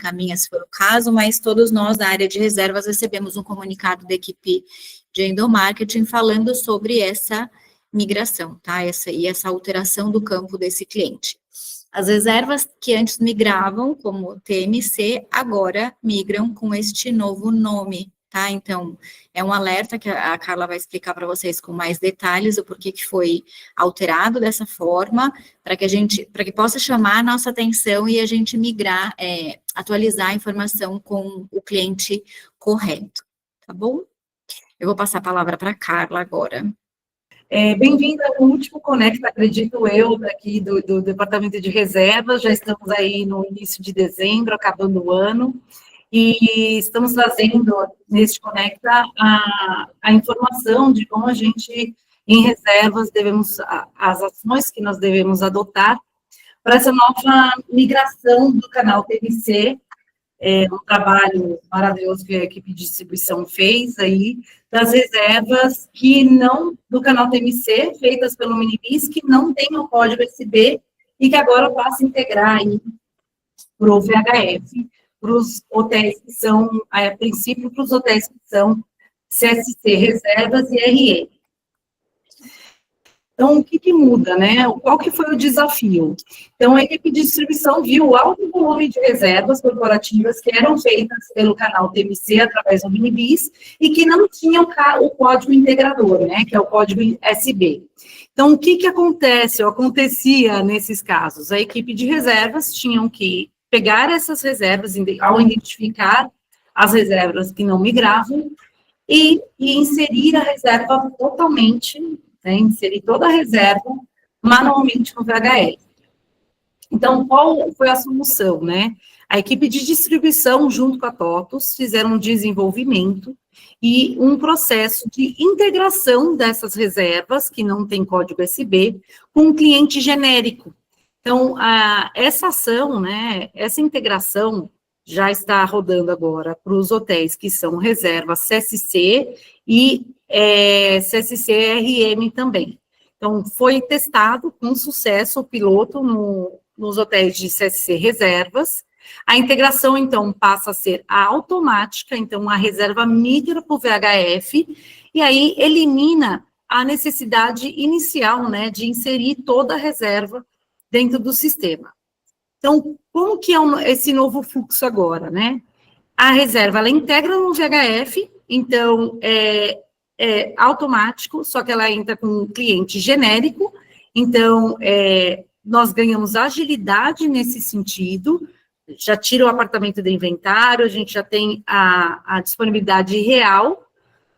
encaminha se for o caso, mas todos nós da área de reservas recebemos um comunicado da equipe de endomarketing falando sobre essa migração, tá? Essa alteração do campo desse cliente. As reservas que antes migravam como TMC, agora migram com este novo nome, tá? Então, é um alerta que a Carla vai explicar para vocês com mais detalhes o porquê que foi alterado dessa forma, para que possa chamar a nossa atenção e a gente migrar, atualizar a informação com o cliente correto, tá bom? Eu vou passar a palavra para a Carla agora. Bem-vinda ao último Conecta, acredito eu, daqui do Departamento de Reservas. Já estamos aí no início de dezembro, acabando o ano, e estamos trazendo, neste Conecta, a informação de como a gente, em reservas, as ações que nós devemos adotar para essa nova migração do canal TMC, um trabalho maravilhoso que a equipe de distribuição fez aí, das reservas do canal TMC, feitas pelo Minibis, que não tem o código SB e que agora passa a integrar aí para o VHF, para os hotéis que são, a princípio, para os hotéis que são CSC, reservas e RE. Então, o que muda, né? Qual que foi o desafio? Então, a equipe de distribuição viu o alto volume de reservas corporativas que eram feitas pelo canal TMC através do Minibis e que não tinham o código integrador, né? Que é o código SB. Então, o que acontece ou acontecia nesses casos? A equipe de reservas tinham que pegar essas reservas, ao identificar as reservas que não migravam, e inserir a reserva totalmente, inserir toda a reserva manualmente no VHF. Então, qual foi a solução, né? A equipe de distribuição, junto com a TOTUS, fizeram um desenvolvimento e um processo de integração dessas reservas, que não tem código SB, com um cliente genérico. Então, essa ação, né, essa integração já está rodando agora para os hotéis que são reservas CSC e CSC RM também. Então, foi testado com sucesso o piloto nos hotéis de CSC reservas. A integração, então, passa a ser automática, então a reserva migra para o VHF, e aí elimina a necessidade inicial, né, de inserir toda a reserva dentro do sistema. Então, como que é esse novo fluxo agora, né? A reserva, ela integra no VHF, então, é automático, só que ela entra com um cliente genérico, então, nós ganhamos agilidade nesse sentido, já tira o apartamento do inventário, a gente já tem a disponibilidade real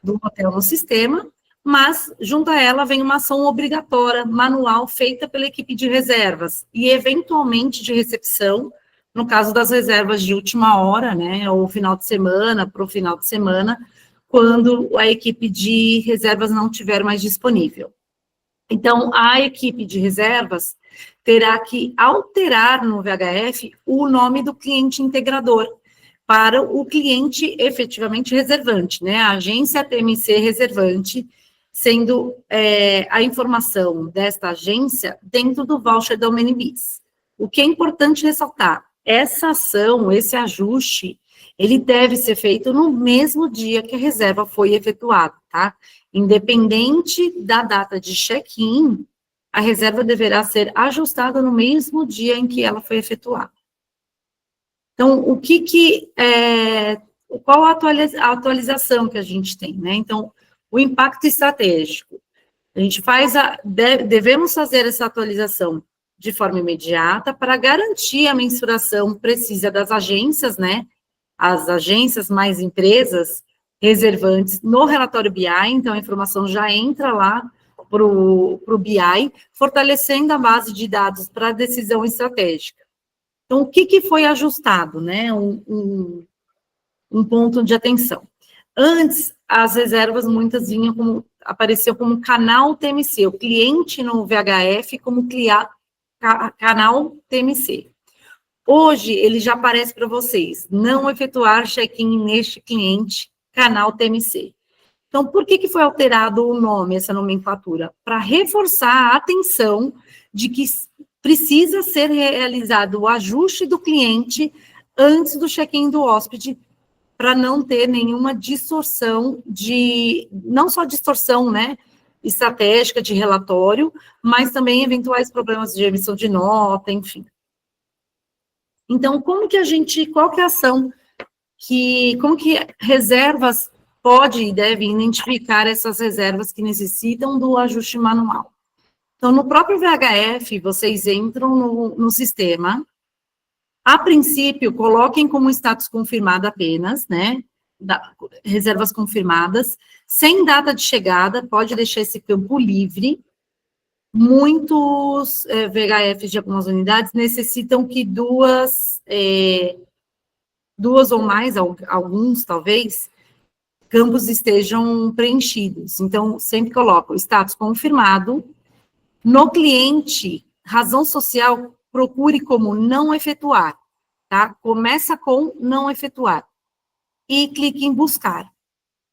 do hotel no sistema, mas, junto a ela, vem uma ação obrigatória, manual, feita pela equipe de reservas, e, eventualmente, de recepção, no caso das reservas de última hora, né, ou final de semana, para o final de semana, quando a equipe de reservas não estiver mais disponível. Então, a equipe de reservas terá que alterar no VHF o nome do cliente integrador, para o cliente efetivamente reservante, né, a agência TMC reservante, sendo a informação desta agência dentro do voucher da Minibis. O que é importante ressaltar, essa ação, esse ajuste, ele deve ser feito no mesmo dia que a reserva foi efetuada, tá? Independente da data de check-in, a reserva deverá ser ajustada no mesmo dia em que ela foi efetuada. Então, qual a atualização que a gente tem, né? Então, o impacto estratégico. A gente devemos fazer essa atualização de forma imediata para garantir a mensuração precisa das agências, né? As agências mais empresas reservantes no relatório BI, então a informação já entra lá para o BI, fortalecendo a base de dados para a decisão estratégica. Então, o que foi ajustado, né? Um ponto de atenção. Antes, as reservas muitas apareciam como canal TMC, o cliente no VHF como canal TMC. Hoje, ele já aparece para vocês, não efetuar check-in neste cliente, canal TMC. Então, por que foi alterado o nome, essa nomenclatura? Para reforçar a atenção de que precisa ser realizado o ajuste do cliente antes do check-in do hóspede, para não ter nenhuma distorção não só distorção, né, estratégica de relatório, mas também eventuais problemas de emissão de nota, enfim. Então, qual que é a ação como que reservas pode e deve identificar essas reservas que necessitam do ajuste manual? Então, no próprio VHF, vocês entram no sistema. A princípio, coloquem como status confirmado apenas, né? Reservas confirmadas, sem data de chegada, pode deixar esse campo livre. Muitos VHFs de algumas unidades necessitam que duas ou mais, alguns talvez, campos estejam preenchidos. Então, sempre coloco status confirmado. No cliente, razão social, procure como não efetuar, tá? Começa com não efetuar. E clique em buscar.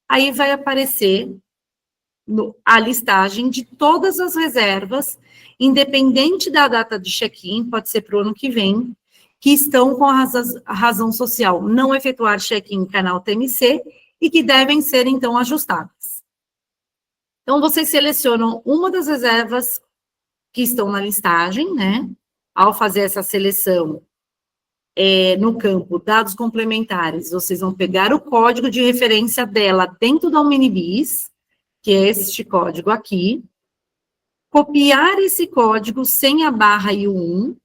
Aí vai aparecer a listagem de todas as reservas, independente da data de check-in, pode ser para o ano que vem, que estão com a razão social não efetuar check-in em canal TMC e que devem ser, então, ajustadas. Então, vocês selecionam uma das reservas que estão na listagem, né? Ao fazer essa seleção no campo dados complementares, vocês vão pegar o código de referência dela dentro da Omnibis, que é este código aqui, copiar esse código sem a barra e o 1,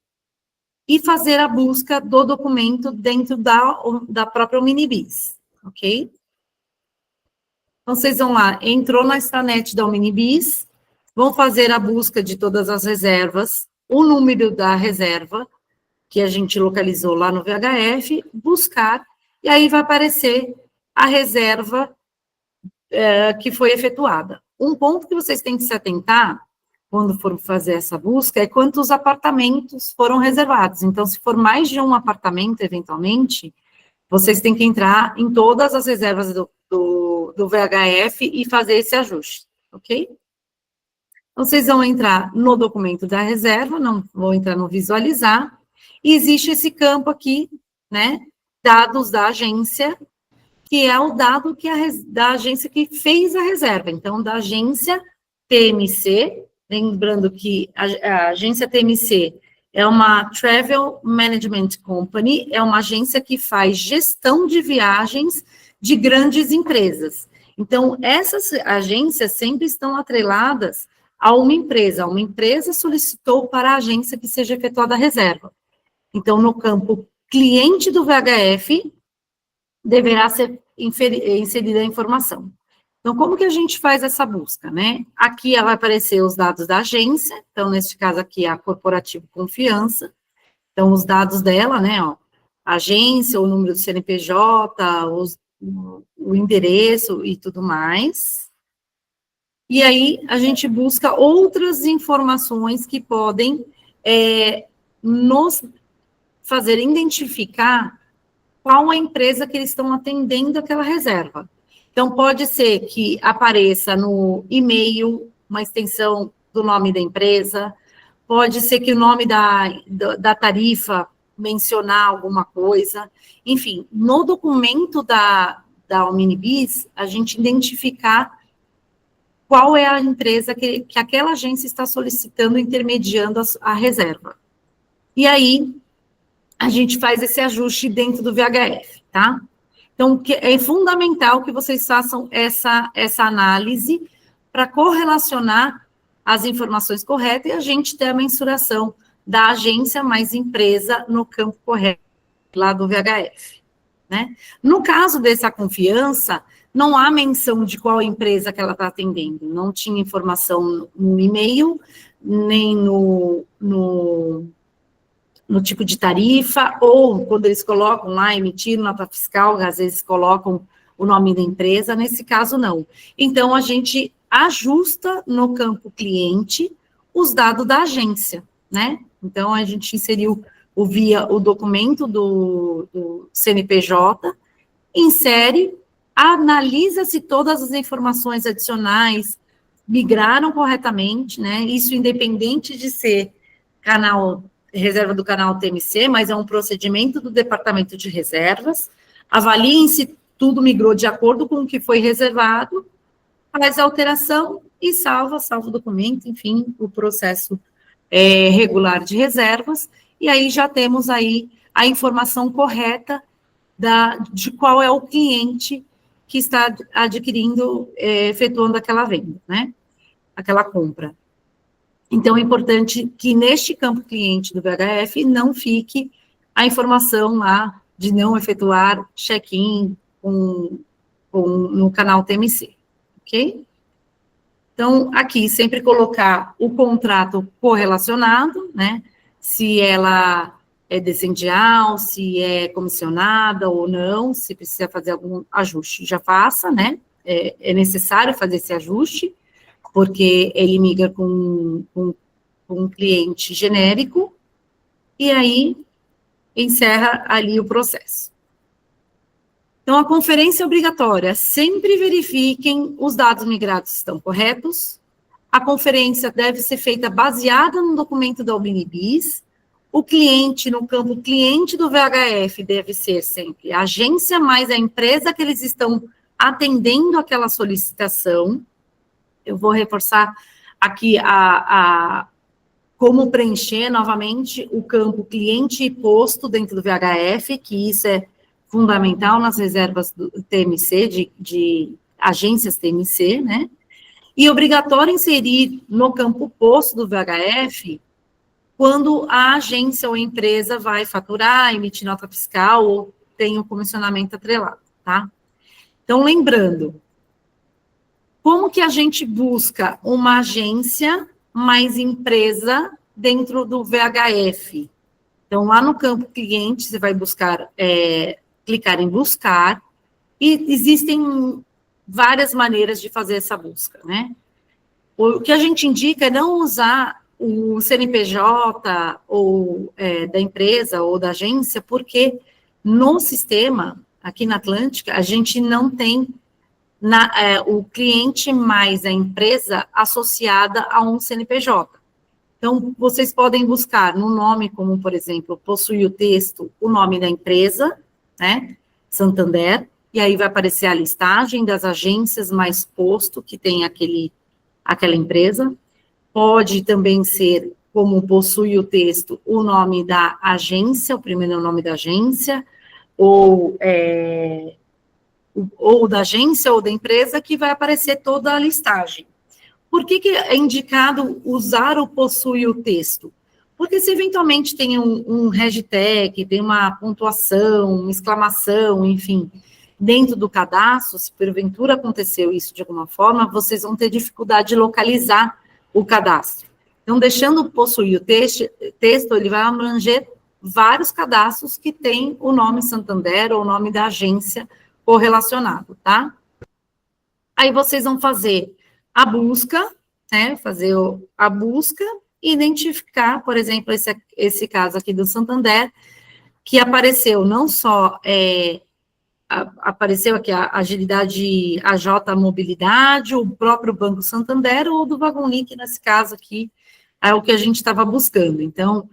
e fazer a busca do documento dentro da própria Omnibis, ok? Então, vocês vão lá, entrou na extranet da Omnibis, vão fazer a busca de todas as reservas, o número da reserva, que a gente localizou lá no VHF, buscar, e aí vai aparecer a reserva que foi efetuada. Um ponto que vocês têm que se atentar, quando for fazer essa busca, é quantos apartamentos foram reservados. Então, se for mais de um apartamento, eventualmente, vocês têm que entrar em todas as reservas do VHF e fazer esse ajuste, ok? Então, vocês vão entrar no documento da reserva, não vou entrar no visualizar, e existe esse campo aqui, né, dados da agência, que é o dado da agência que fez a reserva. Então, da agência TMC, lembrando que a agência TMC é uma Travel Management Company, é uma agência que faz gestão de viagens de grandes empresas. Então, essas agências sempre estão atreladas a uma empresa. Uma empresa solicitou para a agência que seja efetuada a reserva. Então, no campo cliente do VHF, deverá ser inserida a informação. Então, como que a gente faz essa busca, né? Aqui vai aparecer os dados da agência, então, neste caso aqui, a Corporativo Confiança, então, os dados dela, né, ó, agência, o número do CNPJ, o endereço e tudo mais. E aí, a gente busca outras informações que podem nos fazer identificar qual a empresa que eles estão atendendo aquela reserva. Então, pode ser que apareça no e-mail uma extensão do nome da empresa, pode ser que o nome da tarifa mencionar alguma coisa, enfim, no documento da Omnibis, a gente identificar qual é a empresa que aquela agência está solicitando, intermediando a reserva. E aí, a gente faz esse ajuste dentro do VHF, tá? Então, é fundamental que vocês façam essa análise para correlacionar as informações corretas e a gente ter a mensuração da agência mais empresa no campo correto, lá do VHF, né? No caso dessa confiança, não há menção de qual empresa que ela está atendendo, não tinha informação no e-mail, nem no tipo de tarifa, ou quando eles colocam lá, emitir nota fiscal, às vezes colocam o nome da empresa, nesse caso não. Então, a gente ajusta no campo cliente os dados da agência, né? Então, a gente inseriu o documento do CNPJ, insere, analisa se todas as informações adicionais migraram corretamente, né? Isso independente de ser canal reserva do canal TMC, mas é um procedimento do Departamento de Reservas, avaliem se tudo migrou de acordo com o que foi reservado, faz a alteração e salva o documento, enfim, o processo regular de reservas, e aí já temos aí a informação correta de qual é o cliente que está adquirindo, efetuando aquela venda, né? Aquela compra. Então, é importante que neste campo cliente do VHF não fique a informação lá de não efetuar check-in no canal TMC, ok? Então, aqui, sempre colocar o contrato correlacionado, né? Se ela é descendial, se é comissionada ou não, se precisa fazer algum ajuste, já faça, né? É necessário fazer esse ajuste, porque ele migra com um cliente genérico, e aí encerra ali o processo. Então, a conferência é obrigatória. Sempre verifiquem os dados migrados estão corretos. A conferência deve ser feita baseada no documento da Omnibis. O cliente, no campo cliente do VHF, deve ser sempre a agência mais a empresa que eles estão atendendo aquela solicitação. Eu vou reforçar aqui como preencher novamente o campo cliente e posto dentro do VHF, que isso é fundamental nas reservas do TMC, de agências TMC, né? E obrigatório inserir no campo posto do VHF quando a agência ou empresa vai faturar, emitir nota fiscal ou tem um comissionamento atrelado, tá? Então, lembrando, como que a gente busca uma agência mais empresa dentro do VHF? Então, lá no campo cliente, você vai buscar, clicar em buscar, e existem várias maneiras de fazer essa busca, né? O que a gente indica é não usar o CNPJ ou da empresa ou da agência, porque no sistema, aqui na Atlântica, a gente não tem o cliente mais a empresa associada a um CNPJ. Então, vocês podem buscar no nome, como, por exemplo, possui o texto, o nome da empresa, né, Santander, e aí vai aparecer a listagem das agências mais posto que tem aquela empresa. Pode também ser, como possui o texto, o nome da agência, o primeiro nome da agência, ou da agência ou da empresa, que vai aparecer toda a listagem. Por que é indicado usar o possui o texto? Porque se eventualmente tem um hashtag, tem uma pontuação, uma exclamação, enfim, dentro do cadastro, se porventura aconteceu isso de alguma forma, vocês vão ter dificuldade de localizar o cadastro. Então, deixando o possui o texto, ele vai abranger vários cadastros que tem o nome Santander ou o nome da agência correlacionado, tá? Aí vocês vão fazer a busca, né, fazer a busca e identificar, por exemplo, esse caso aqui do Santander, que apareceu não só, apareceu aqui a Agilidade AJ Mobilidade, o próprio Banco Santander, ou do Wagonlink, nesse caso aqui, é o que a gente estava buscando. Então,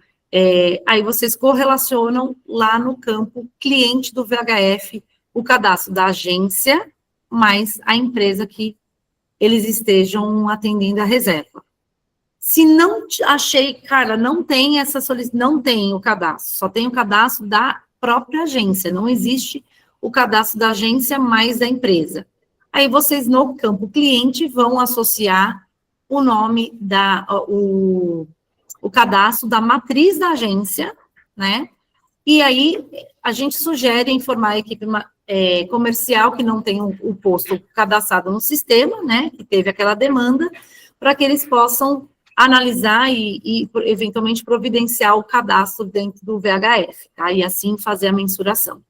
aí vocês correlacionam lá no campo cliente do VHF, o cadastro da agência, mais a empresa que eles estejam atendendo a reserva. Se não achei, cara, não tem essa solicitação, não tem o cadastro, só tem o cadastro da própria agência, não existe o cadastro da agência mais da empresa. Aí vocês, no campo cliente, vão associar o nome o cadastro da matriz da agência, né? E aí a gente sugere informar a equipe comercial que não tem o posto cadastrado no sistema, né, que teve aquela demanda, para que eles possam analisar e eventualmente providenciar o cadastro dentro do VHF, tá, e assim fazer a mensuração.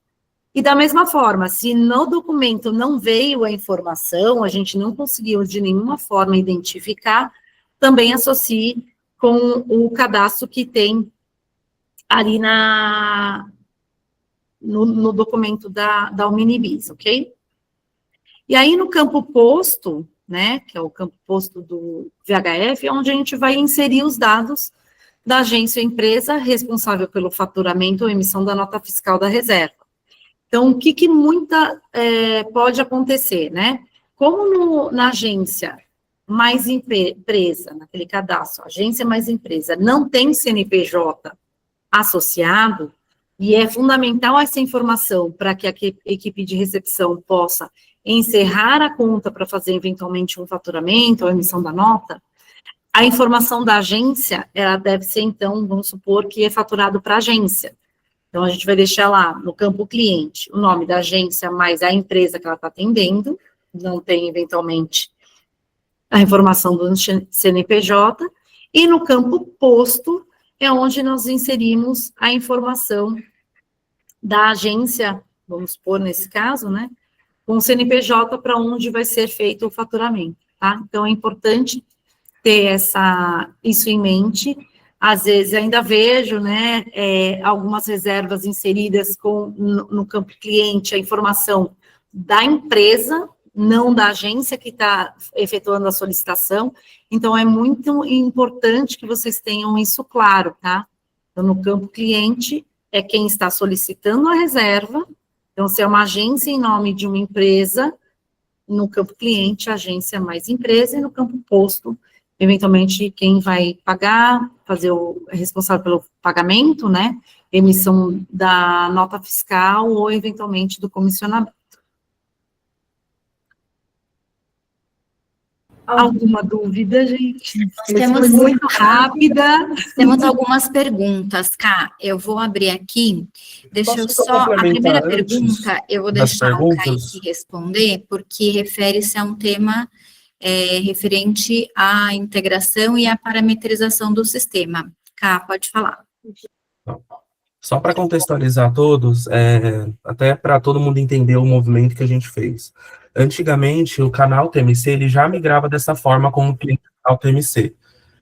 E da mesma forma, se no documento não veio a informação, a gente não conseguiu de nenhuma forma identificar, também associe com o cadastro que tem ali no documento da Omnibis, ok? E aí, no campo posto, né, que é o campo posto do VHF, é onde a gente vai inserir os dados da agência ou empresa responsável pelo faturamento ou emissão da nota fiscal da reserva. Então, o que pode acontecer, né? Como na agência mais empresa, naquele cadastro, agência mais empresa, não tem CNPJ associado, e é fundamental essa informação para que a equipe de recepção possa encerrar a conta para fazer eventualmente um faturamento ou emissão da nota, a informação da agência, ela deve ser, então, vamos supor que é faturado para a agência. Então, a gente vai deixar lá no campo cliente o nome da agência mais a empresa que ela está atendendo, não tem, eventualmente, a informação do CNPJ, e no campo posto é onde nós inserimos a informação da agência, vamos supor nesse caso, né, com o CNPJ para onde vai ser feito o faturamento, tá? Então, é importante ter isso em mente. Às vezes, ainda vejo, né, algumas reservas inseridas no campo cliente, a informação da empresa, não da agência que está efetuando a solicitação. Então, é muito importante que vocês tenham isso claro, tá? Então, no campo cliente, é quem está solicitando a reserva. Então, se é uma agência em nome de uma empresa, no campo cliente, agência mais empresa, e no campo posto, eventualmente, quem vai pagar, responsável pelo pagamento, né, emissão da nota fiscal ou, eventualmente, do comissionamento. Alguma dúvida, gente? Temos muito rápida. Temos algumas perguntas, Ká. Eu vou abrir aqui. Deixa eu só. A primeira pergunta, eu vou deixar o Kaique responder, porque refere-se a um tema referente à integração e à parametrização do sistema. Ká, pode falar. Só para contextualizar todos, até para todo mundo entender o movimento que a gente fez. Antigamente, o canal TMC, ele já migrava dessa forma como cliente ao TMC.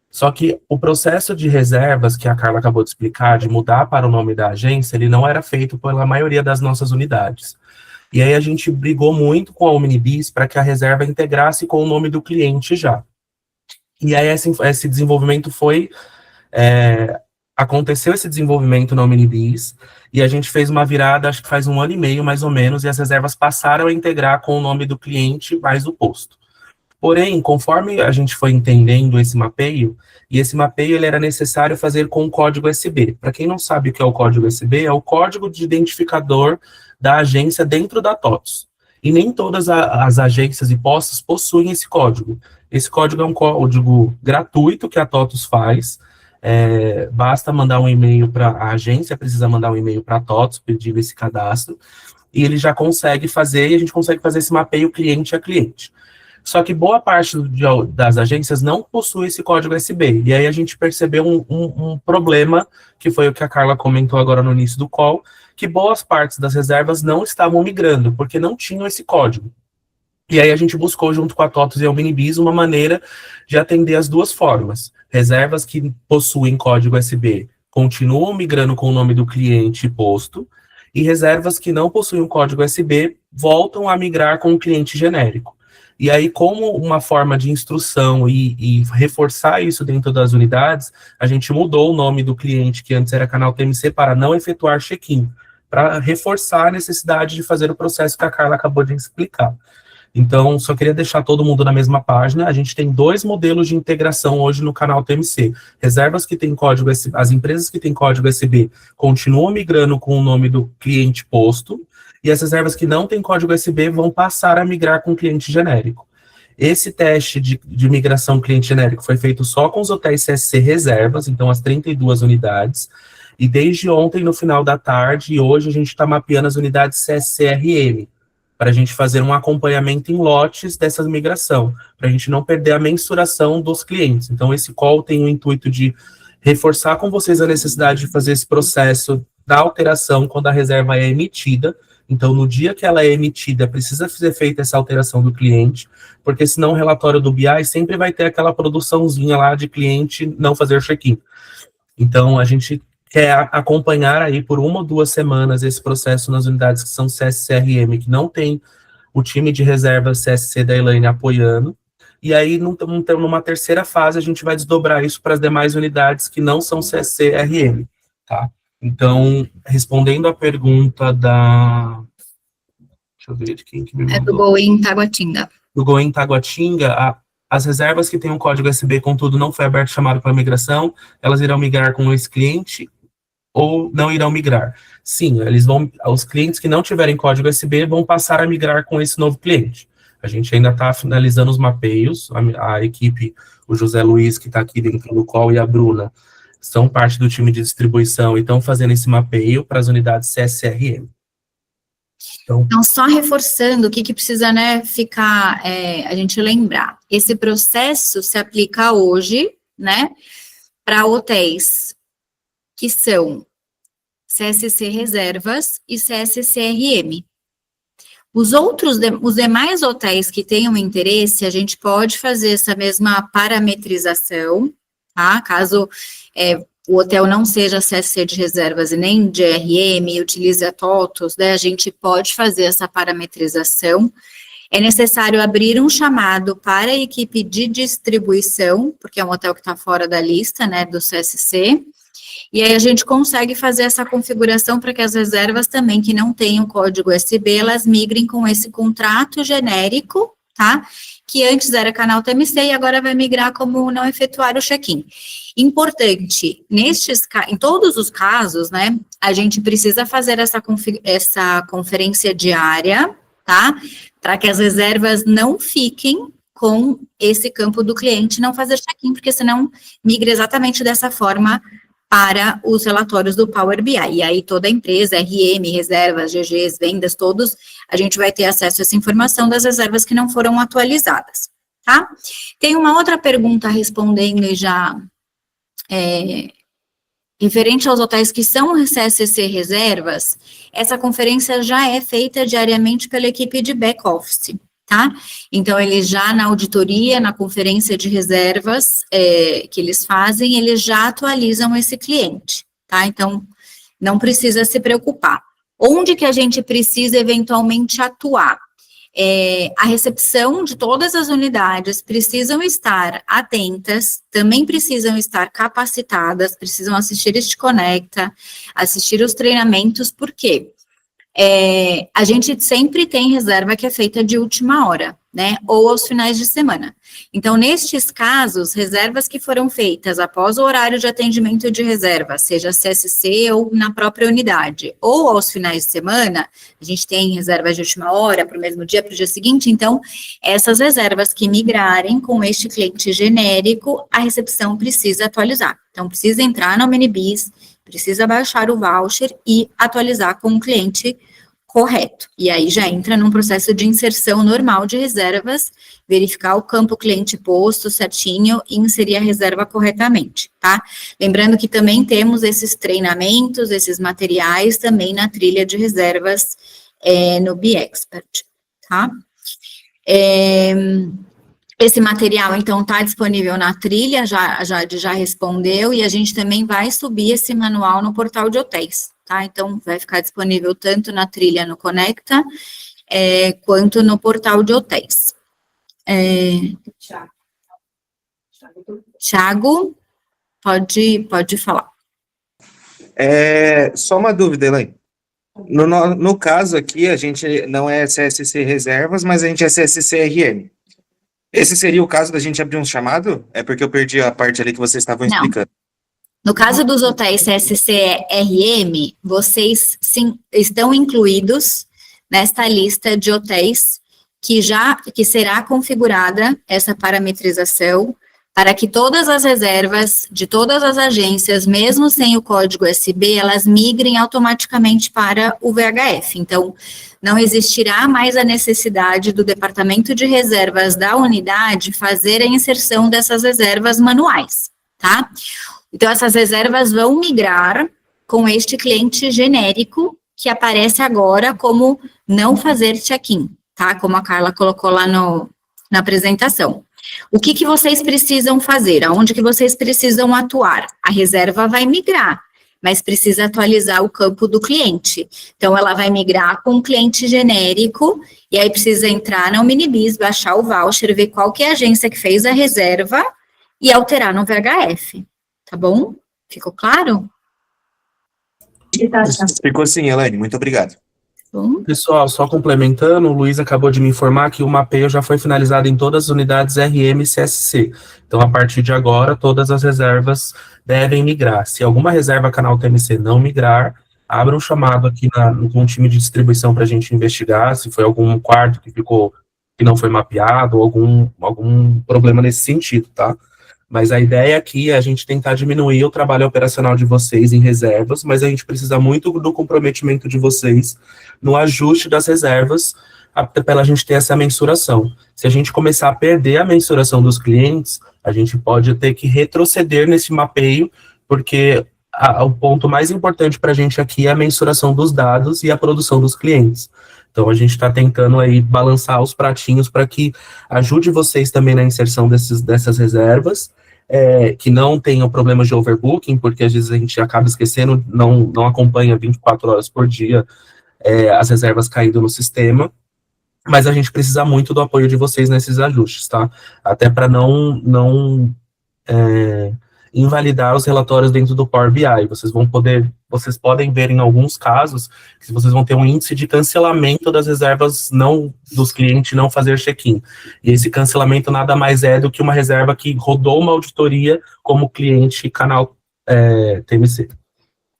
Só que o processo de reservas, que a Carla acabou de explicar, de mudar para o nome da agência, ele não era feito pela maioria das nossas unidades. E aí a gente brigou muito com a Omnibis para que a reserva integrasse com o nome do cliente já. E aí esse desenvolvimento aconteceu esse desenvolvimento na Omnibis, e a gente fez uma virada, acho que faz 1 ano e meio, mais ou menos, e as reservas passaram a integrar com o nome do cliente mais o posto. Porém, conforme a gente foi entendendo esse mapeio, e esse mapeio ele era necessário fazer com o código USB. Para quem não sabe o que é o código USB, é o código de identificador da agência dentro da TOTS. E nem todas as agências e postos possuem esse código. Esse código é um código gratuito que a TOTS faz. Basta mandar um e-mail para a agência, precisa mandar um e-mail para a TOTS pedindo esse cadastro, e ele já consegue fazer, e a gente consegue fazer esse mapeio cliente a cliente. Só que boa parte das agências não possui esse código USB, e aí a gente percebeu um problema, que foi o que a Carla comentou agora no início do call, que boas partes das reservas não estavam migrando, porque não tinham esse código. E aí a gente buscou, junto com a TOTS e a Omnibis, uma maneira de atender as duas formas. Reservas que possuem código USB continuam migrando com o nome do cliente posto, e reservas que não possuem um código USB voltam a migrar com o cliente genérico. E aí, como uma forma de instrução e reforçar isso dentro das unidades, a gente mudou o nome do cliente, que antes era canal TMC, para não efetuar check-in, para reforçar a necessidade de fazer o processo que a Carla acabou de explicar. Então, só queria deixar todo mundo na mesma página. A gente tem 2 modelos de integração hoje no canal TMC. Reservas que têm código USB, as empresas que têm código USB continuam migrando com o nome do cliente posto, e as reservas que não têm código USB vão passar a migrar com o cliente genérico. Esse teste de migração cliente genérico foi feito só com os hotéis CSC reservas, então as 32 unidades, e desde ontem, no final da tarde, e hoje a gente está mapeando as unidades CSC-RM, para a gente fazer um acompanhamento em lotes dessa migração, para a gente não perder a mensuração dos clientes. Então, esse call tem o intuito de reforçar com vocês a necessidade de fazer esse processo da alteração quando a reserva é emitida. Então, no dia que ela é emitida, precisa ser feita essa alteração do cliente, porque senão o relatório do BI sempre vai ter aquela produçãozinha lá de cliente não fazer check-in. Então, a gente quer acompanhar aí por 1 ou 2 semanas esse processo nas unidades que são CSCRM, que não tem o time de reserva CSC da Elaine apoiando, e aí, numa terceira fase, a gente vai desdobrar isso para as demais unidades que não são CSC-RM, tá? Então, respondendo à pergunta da... Deixa eu ver de quem que me mandou. É do Going Taguatinga. Do Going Taguatinga, as reservas que têm um código USB, contudo, não foi aberto chamado para migração, elas irão migrar com esse cliente ou não irão migrar? Sim, os clientes que não tiverem código USB vão passar a migrar com esse novo cliente. A gente ainda está finalizando os mapeios, a equipe, o José Luiz, que está aqui dentro do call, e a Bruna, são parte do time de distribuição e estão fazendo esse mapeio para as unidades CSRM. Então, só reforçando o que precisa, né, ficar, a gente lembrar. Esse processo se aplica hoje, né, para hotéis que são CSC Reservas e CSCRM. Os demais hotéis que tenham interesse, a gente pode fazer essa mesma parametrização, tá? Caso o hotel não seja CSC de reservas e nem de RM, utilize a TOTOS, né? A gente pode fazer essa parametrização. É necessário abrir um chamado para a equipe de distribuição, porque é um hotel que está fora da lista, né, do CSC, e aí a gente consegue fazer essa configuração para que as reservas também que não tenham código USB, elas migrem com esse contrato genérico, tá? Que antes era canal TMC e agora vai migrar como não efetuar o check-in. Importante, em todos os casos, né, a gente precisa fazer essa conferência diária, tá? Para que as reservas não fiquem com esse campo do cliente, não fazer check-in, porque senão migra exatamente dessa forma para os relatórios do Power BI. E aí toda a empresa, RM, reservas, GGs, vendas, todos, a gente vai ter acesso a essa informação das reservas que não foram atualizadas, tá? Tem uma outra pergunta respondendo já, referente aos hotéis que são CSC reservas, essa conferência já é feita diariamente pela equipe de back-office, tá? Então, eles já na auditoria, na conferência de reservas que eles fazem, eles já atualizam esse cliente, tá? Então, não precisa se preocupar. Onde que a gente precisa eventualmente atuar? A recepção de todas as unidades precisam estar atentas, também precisam estar capacitadas, precisam assistir este Conecta, assistir os treinamentos, por quê? A gente sempre tem reserva que é feita de última hora, né, ou aos finais de semana. Então, nestes casos, reservas que foram feitas após o horário de atendimento de reserva, seja CSC ou na própria unidade, ou aos finais de semana, a gente tem reservas de última hora para o mesmo dia, para o dia seguinte, então, essas reservas que migrarem com este cliente genérico, a recepção precisa atualizar. Então, precisa entrar no Omnibis, precisa baixar o voucher e atualizar com o cliente correto. E aí já entra num processo de inserção normal de reservas, verificar o campo cliente posto certinho e inserir a reserva corretamente, tá? Lembrando que também temos esses treinamentos, esses materiais também na trilha de reservas no BeExpert, tá? Esse material, então, está disponível na trilha, já respondeu, e a gente também vai subir esse manual no portal de hotéis, tá? Então, vai ficar disponível tanto na trilha no Conecta, quanto no portal de hotéis. Thiago, pode falar. Só uma dúvida, Elaine. No caso aqui, a gente não é CSC Reservas, mas a gente é CSC RM. Esse seria o caso da gente abrir um chamado? É porque eu perdi a parte ali que vocês estavam explicando. No caso dos hotéis CSC-RM, vocês sim, estão incluídos nesta lista de hotéis que será configurada essa parametrização para que todas as reservas de todas as agências, mesmo sem o código USB, elas migrem automaticamente para o VHF. Então, não existirá mais a necessidade do departamento de reservas da unidade fazer a inserção dessas reservas manuais, tá? Então, essas reservas vão migrar com este cliente genérico que aparece agora como não fazer check-in, tá? Como a Carla colocou lá na apresentação. O que vocês precisam fazer? Aonde que vocês precisam atuar? A reserva vai migrar, mas precisa atualizar o campo do cliente. Então, ela vai migrar com um cliente genérico, e aí precisa entrar na Omnibis, baixar o voucher, ver qual que é a agência que fez a reserva e alterar no VHF, tá bom? Ficou claro? Ficou sim, Elaine, muito obrigado. Bom. Pessoal, só complementando, o Luiz acabou de me informar que o mapeio já foi finalizado em todas as unidades RM e CSC. Então, a partir de agora, todas as reservas devem migrar. Se alguma reserva canal TMC não migrar, abra um chamado aqui com o time de distribuição para a gente investigar se foi algum quarto que não foi mapeado, ou algum problema nesse sentido, tá? Mas a ideia aqui é a gente tentar diminuir o trabalho operacional de vocês em reservas, mas a gente precisa muito do comprometimento de vocês no ajuste das reservas, até para a gente ter essa mensuração. Se a gente começar a perder a mensuração dos clientes, a gente pode ter que retroceder nesse mapeio, porque o ponto mais importante para a gente aqui é a mensuração dos dados e a produção dos clientes. Então, a gente está tentando aí balançar os pratinhos para que ajude vocês também na inserção dessas reservas, que não tenham problemas de overbooking, porque às vezes a gente acaba esquecendo, não acompanha 24 horas por dia as reservas caindo no sistema, mas a gente precisa muito do apoio de vocês nesses ajustes, tá? Até para não invalidar os relatórios dentro do Power BI. Vocês podem ver em alguns casos que vocês vão ter um índice de cancelamento das reservas dos clientes não fazer check-in. E esse cancelamento nada mais é do que uma reserva que rodou uma auditoria como cliente canal TMC.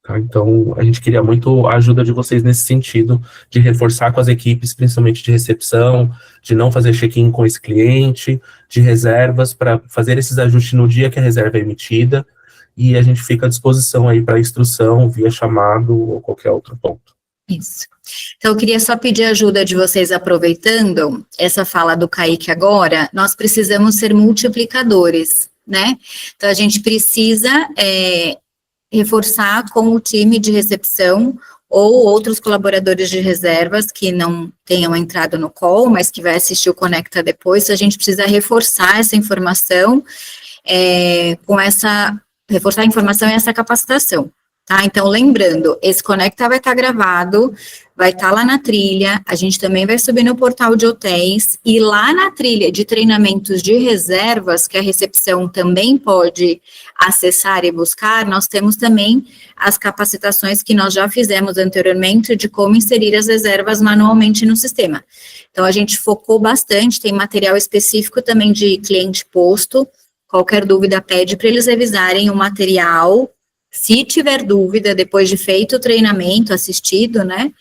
Tá? Então, a gente queria muito a ajuda de vocês nesse sentido, de reforçar com as equipes, principalmente de recepção, de não fazer check-in com esse cliente, de reservas, para fazer esses ajustes no dia que a reserva é emitida, e a gente fica à disposição aí para instrução, via chamado ou qualquer outro ponto. Isso. Então, eu queria só pedir ajuda de vocês, aproveitando essa fala do Kaique agora, nós precisamos ser multiplicadores, né? Então, a gente precisa reforçar com o time de recepção ou outros colaboradores de reservas que não tenham entrado no call, mas que vai assistir o Conecta depois. A gente precisa reforçar essa informação, reforçar a informação e essa capacitação, tá? Então, lembrando, esse Conecta vai estar gravado, vai estar lá na trilha, a gente também vai subir no portal de hotéis, e lá na trilha de treinamentos de reservas, que a recepção também pode acessar e buscar, nós temos também as capacitações que nós já fizemos anteriormente de como inserir as reservas manualmente no sistema. Então, a gente focou bastante, tem material específico também de cliente posto, qualquer dúvida pede para eles revisarem o material. Se tiver dúvida, depois de feito o treinamento, assistido, né,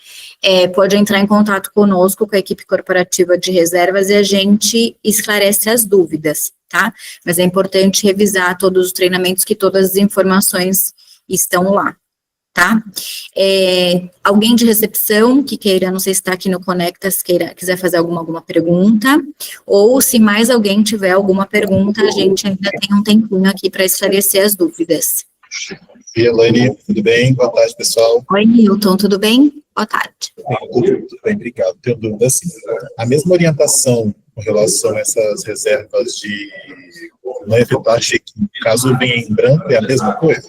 pode entrar em contato conosco, com a equipe corporativa de reservas, e a gente esclarece as dúvidas, tá? Mas é importante revisar todos os treinamentos, que todas as informações estão lá, tá? Alguém de recepção que queira, não sei se está aqui no Conectas, quiser fazer alguma pergunta, ou se mais alguém tiver alguma pergunta, a gente ainda tem um tempinho aqui para esclarecer as dúvidas. E Elaine, tudo bem? Boa tarde, pessoal. Oi, Nilton, tudo bem? Boa tarde. Tudo bem, obrigado. Tenho dúvida, sim. A mesma orientação com relação a essas reservas de não efetuar check-in, caso venha em branco, é a mesma coisa?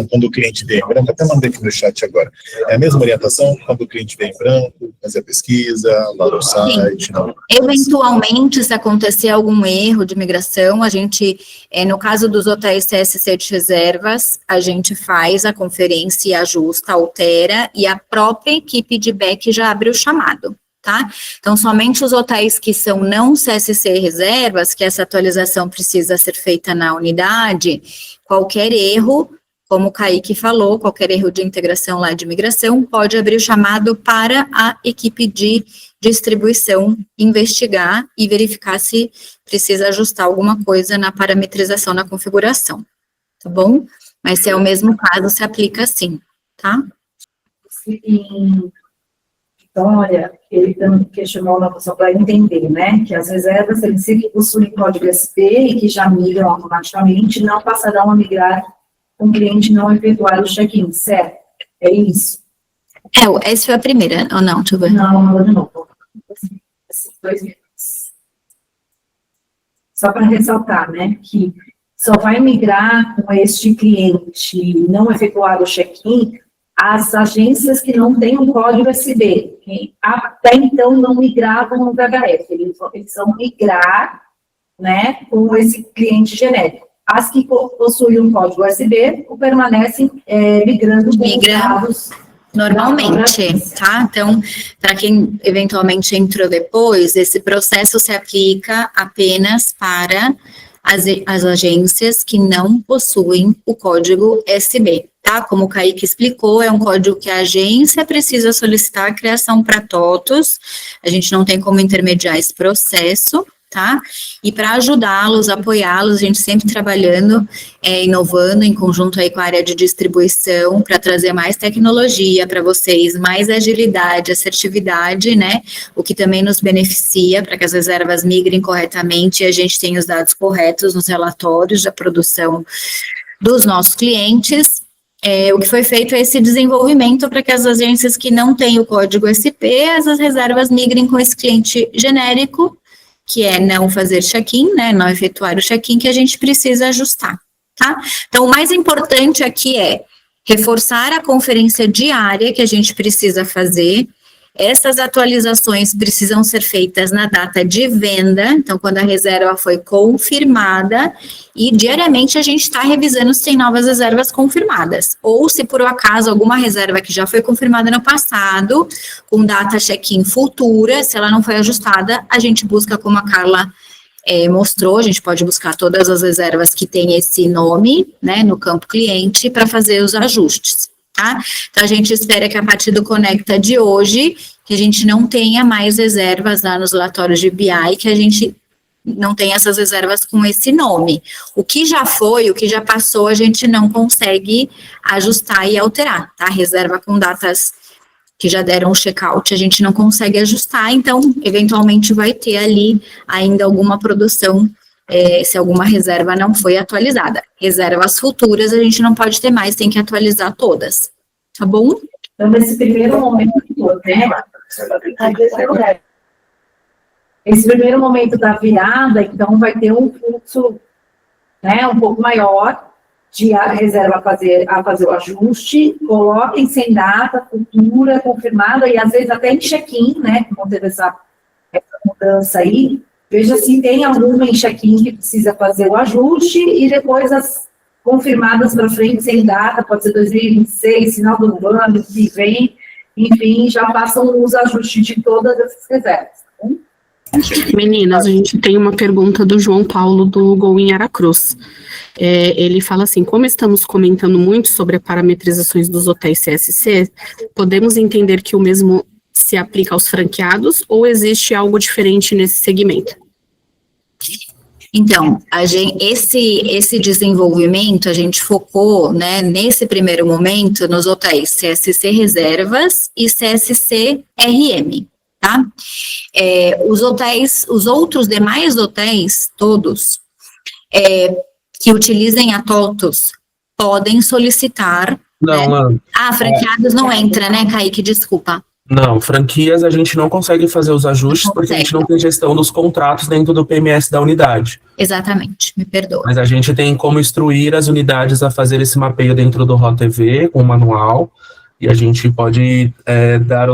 Quando o cliente vem em branco, até mandei aqui no chat agora, é a mesma orientação quando o cliente vem em branco, fazer a pesquisa, lá no site? Não. Eventualmente, se acontecer algum erro de migração, a gente, no caso dos hotéis CSC de reservas, a gente faz a conferência e ajusta, altera, e a própria equipe de back já abre o chamado, tá? Então, somente os hotéis que são não CSC reservas, que essa atualização precisa ser feita na unidade, qualquer erro, como o Kaique falou, qualquer erro de integração lá de migração, pode abrir o chamado para a equipe de distribuição investigar e verificar se precisa ajustar alguma coisa na parametrização, na configuração, tá bom? Mas se é o mesmo caso, se aplica assim, tá? Sim. Vitória, ele também questionou só para entender, né, que as reservas, eles sempre possuem código SP e que já migram automaticamente, não passarão a migrar com o cliente não efetuar o check-in, certo? É isso? Essa foi a primeira, ou não? Deixa eu ver. Não, de novo. 2 minutos. Só para ressaltar, né, que só vai migrar com este cliente não efetuar o check-in as agências que não têm um código USB, que até então não migravam no VHF, eles vão migrar, né, com esse cliente genérico. As que possuem um código USB permanecem migrando com os dados normalmente, tá? Então, para quem eventualmente entrou depois, esse processo se aplica apenas para as agências que não possuem o código USB, tá? Como o Kaique explicou, é um código que a agência precisa solicitar a criação para TOTOS, a gente não tem como intermediar esse processo, tá? E para ajudá-los, apoiá-los, a gente sempre trabalhando, inovando em conjunto aí com a área de distribuição, para trazer mais tecnologia para vocês, mais agilidade, assertividade, né? O que também nos beneficia para que as reservas migrem corretamente e a gente tenha os dados corretos nos relatórios da produção dos nossos clientes. O que foi feito é esse desenvolvimento para que as agências que não têm o código SP, as reservas migrem com esse cliente genérico, que é não fazer check-in, né, não efetuar o check-in, que a gente precisa ajustar, tá? Então, o mais importante aqui é reforçar a conferência diária que a gente precisa fazer. Essas atualizações precisam ser feitas na data de venda, então, quando a reserva foi confirmada, e diariamente a gente está revisando se tem novas reservas confirmadas, ou se por acaso alguma reserva que já foi confirmada no passado, com data check-in futura, se ela não foi ajustada, a gente busca, como a Carla mostrou, a gente pode buscar todas as reservas que têm esse nome, né, no campo cliente, para fazer os ajustes. Tá? Então, a gente espera que a partir do Conecta de hoje, que a gente não tenha mais reservas lá nos relatórios de BI, que a gente não tenha essas reservas com esse nome. O que já foi, o que já passou, a gente não consegue ajustar e alterar, tá? Reserva com datas que já deram o check-out, a gente não consegue ajustar, então, eventualmente vai ter ali ainda alguma produção, se alguma reserva não foi atualizada. Reservas futuras a gente não pode ter mais, tem que atualizar todas, tá bom? Então, nesse primeiro momento, né, esse primeiro momento da virada, então, vai ter um fluxo, né, um pouco maior de a reserva a fazer o ajuste, coloquem sem data, futura, confirmada, e às vezes até em check-in, né, como teve essa mudança aí, veja se tem alguma em check-in que precisa fazer o ajuste, e depois as confirmadas para frente, sem data, pode ser 2026, final do ano, que vem, enfim, já façam os ajustes de todas essas reservas. Tá bom? Meninas, a gente tem uma pergunta do João Paulo, do Gol em Aracruz. Ele fala assim: como estamos comentando muito sobre as parametrizações dos hotéis CSC, podemos entender que o mesmo se aplica aos franqueados ou existe algo diferente nesse segmento? Então, esse desenvolvimento, a gente focou, né, nesse primeiro momento, nos hotéis CSC Reservas e CSC RM, tá? Os outros demais hotéis, todos, que utilizem a TOTOS, podem solicitar... Não, franqueados não entra, né, Kaique? Desculpa. Não, franquias a gente não consegue fazer os ajustes porque a gente não tem gestão dos contratos dentro do PMS da unidade. Exatamente, me perdoa. Mas a gente tem como instruir as unidades a fazer esse mapeio dentro do ROTV com o manual, e a gente pode dar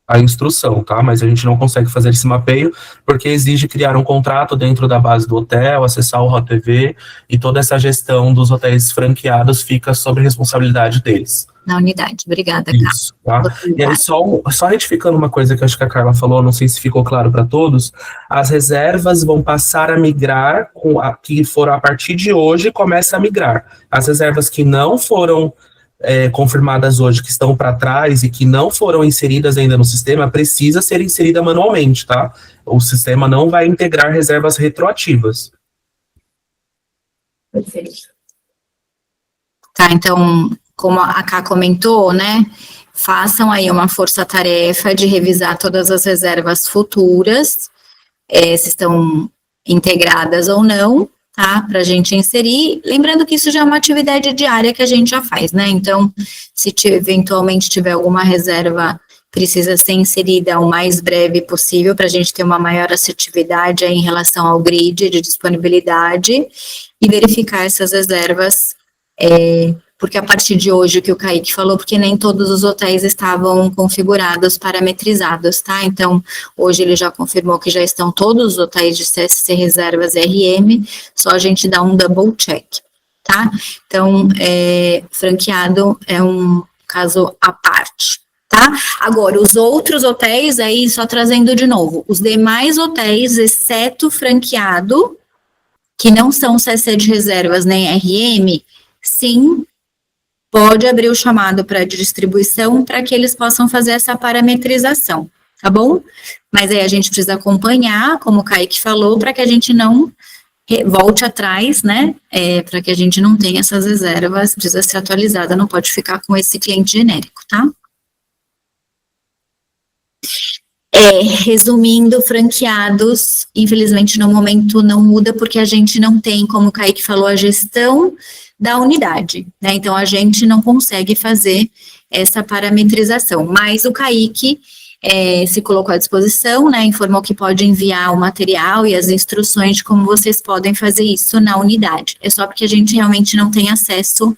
a instrução, tá? Mas a gente não consegue fazer esse mapeio porque exige criar um contrato dentro da base do hotel, acessar o ROTV, e toda essa gestão dos hotéis franqueados fica sob responsabilidade deles. Na unidade, obrigada, Carla. Isso, tá? E aí, só retificando uma coisa que eu acho que a Carla falou, não sei se ficou claro para todos, as reservas vão passar a migrar, que foram a partir de hoje, começa a migrar. As reservas que não foram confirmadas hoje, que estão para trás e que não foram inseridas ainda no sistema, precisa ser inserida manualmente, tá? O sistema não vai integrar reservas retroativas. Perfeito. Tá, então, como a Ká comentou, né, façam aí uma força-tarefa de revisar todas as reservas futuras, se estão integradas ou não, tá, para a gente inserir, lembrando que isso já é uma atividade diária que a gente já faz, né, então, se eventualmente tiver alguma reserva precisa ser inserida o mais breve possível para a gente ter uma maior assertividade aí em relação ao grid de disponibilidade e verificar essas reservas, porque a partir de hoje, o que o Kaique falou, porque nem todos os hotéis estavam configurados, parametrizados, tá? Então, hoje ele já confirmou que já estão todos os hotéis de CSC Reservas RM, só a gente dá um double check, tá? Então, franqueado é um caso à parte. Tá? Agora, os outros hotéis, aí só trazendo de novo, os demais hotéis, exceto franqueado, que não são CSC de reservas nem RM, sim, pode abrir o chamado para distribuição para que eles possam fazer essa parametrização, tá bom? Mas aí a gente precisa acompanhar, como o Kaique falou, para que a gente não volte atrás, né? Para que a gente não tenha essas reservas, precisa ser atualizada, não pode ficar com esse cliente genérico, tá? Resumindo, franqueados, infelizmente no momento não muda, porque a gente não tem, como o Kaique falou, a gestão da unidade, né? Então a gente não consegue fazer essa parametrização, mas o Kaique se colocou à disposição, né? Informou que pode enviar o material e as instruções de como vocês podem fazer isso na unidade. É só porque a gente realmente não tem acesso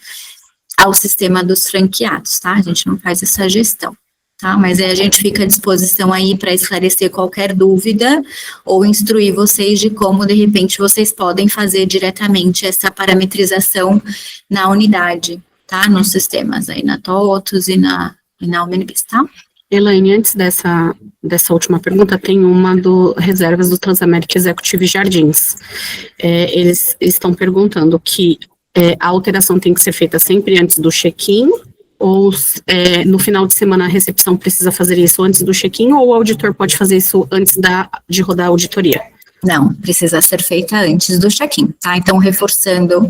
ao sistema dos franqueados, tá? A gente não faz essa gestão. Tá, mas aí a gente fica à disposição aí para esclarecer qualquer dúvida ou instruir vocês de como, de repente, vocês podem fazer diretamente essa parametrização na unidade, tá? Nos sistemas aí, na TOTUS e na Omnibus, tá? Elaine, antes dessa última pergunta, tem uma do reservas do Transamérica Executive Jardins. Eles estão perguntando que a alteração tem que ser feita sempre antes do check-in, ou no final de semana a recepção precisa fazer isso antes do check-in, ou o auditor pode fazer isso antes de rodar a auditoria? Não, precisa ser feita antes do check-in, tá? Então, reforçando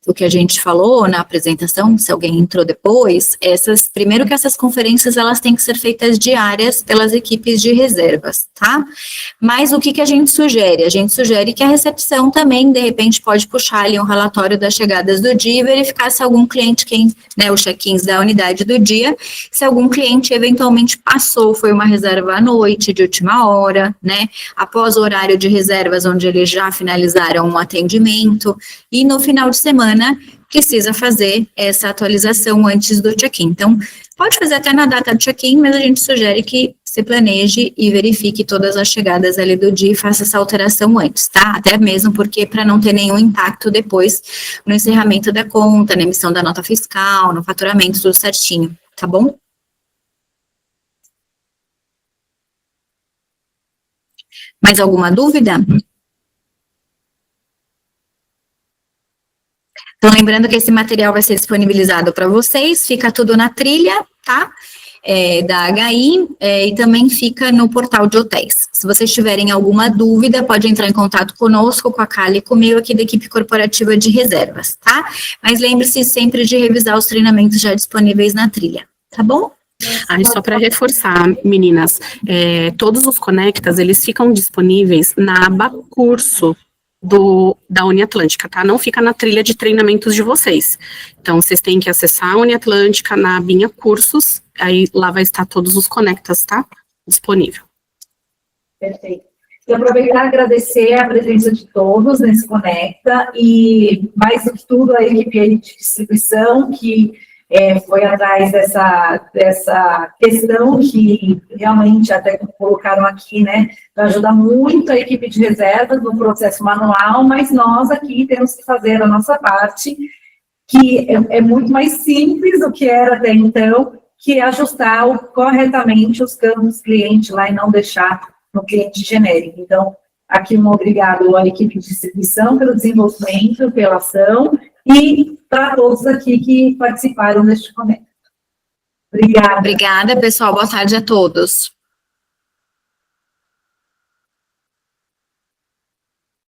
o que a gente falou na apresentação, se alguém entrou depois, primeiro que essas conferências, elas têm que ser feitas diárias pelas equipes de reservas, tá? Mas o que a gente sugere? A gente sugere que a recepção também, de repente, pode puxar ali um relatório das chegadas do dia e verificar se algum cliente, os check-ins da unidade do dia, se algum cliente eventualmente passou, foi uma reserva à noite, de última hora, né? Após o horário de reservas, onde eles já finalizaram um atendimento, e no final de semana, precisa fazer essa atualização antes do check-in. Então, pode fazer até na data do check-in, mas a gente sugere que se planeje e verifique todas as chegadas ali do dia e faça essa alteração antes, tá? Até mesmo porque para não ter nenhum impacto depois no encerramento da conta, na emissão da nota fiscal, no faturamento, tudo certinho, tá bom? Mais alguma dúvida? Então, lembrando que esse material vai ser disponibilizado para vocês, fica tudo na trilha, tá? Da HI, e também fica no portal de hotéis. Se vocês tiverem alguma dúvida, pode entrar em contato conosco, com a Kali e comigo aqui da equipe corporativa de reservas, tá? Mas lembre-se sempre de revisar os treinamentos já disponíveis na trilha, tá bom? Só para reforçar, meninas, todos os Conectas, eles ficam disponíveis na aba curso da Uniatlântica, tá? Não fica na trilha de treinamentos de vocês. Então, vocês têm que acessar a Uniatlântica na abinha cursos, aí lá vai estar todos os Conectas, tá? Disponível. Perfeito. E aproveitar e agradecer a presença de todos nesse Conecta e, mais do que tudo, a equipe de distribuição que foi atrás dessa questão que realmente até colocaram aqui, né, ajuda muito a equipe de reservas no processo manual, mas nós aqui temos que fazer a nossa parte, que é muito mais simples do que era até então, que é ajustar corretamente os campos cliente lá e não deixar no cliente genérico. Então, aqui um obrigado à equipe de distribuição pelo desenvolvimento, pela ação, e para todos aqui que participaram deste momento. Obrigada. Obrigada, pessoal. Boa tarde a todos.